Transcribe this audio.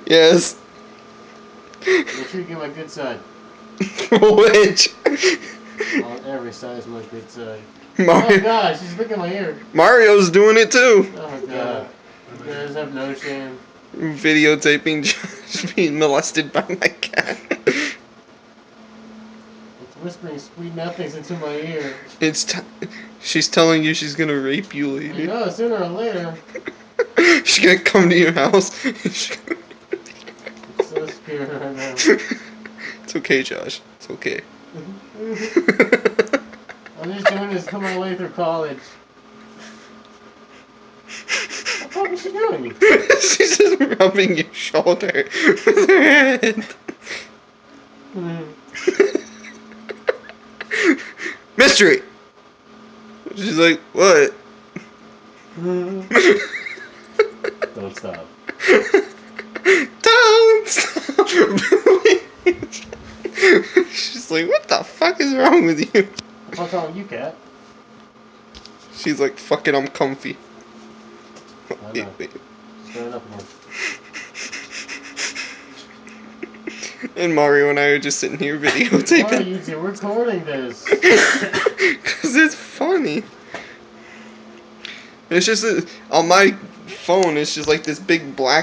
Yes. Make sure you get my good side. Which? On every side is my good side. Mario. Oh gosh, she's licking my ear. Mario's doing it too. Oh god. You guys have no shame. Videotaping Josh being molested by my cat. It's whispering sweet nothings into my ear. She's telling you she's gonna rape you I later. know, sooner or later. She's gonna come to your house. I'm so scared right now. It's okay, Josh. It's okay. I'm just doing this to come my way through college. What the fuck is she doing? She's just rubbing your shoulder with her head. Mystery! She's like, what? Don't stop. Don't stop. She's like, what the fuck is wrong with you? What's wrong with you, cat? She's like, fuck it, I'm comfy. I'm not. Stand up again. And Mario and I are just sitting here Why are videotaping. you two recording this? Because it's funny. It's just on my phone, it's just like this big black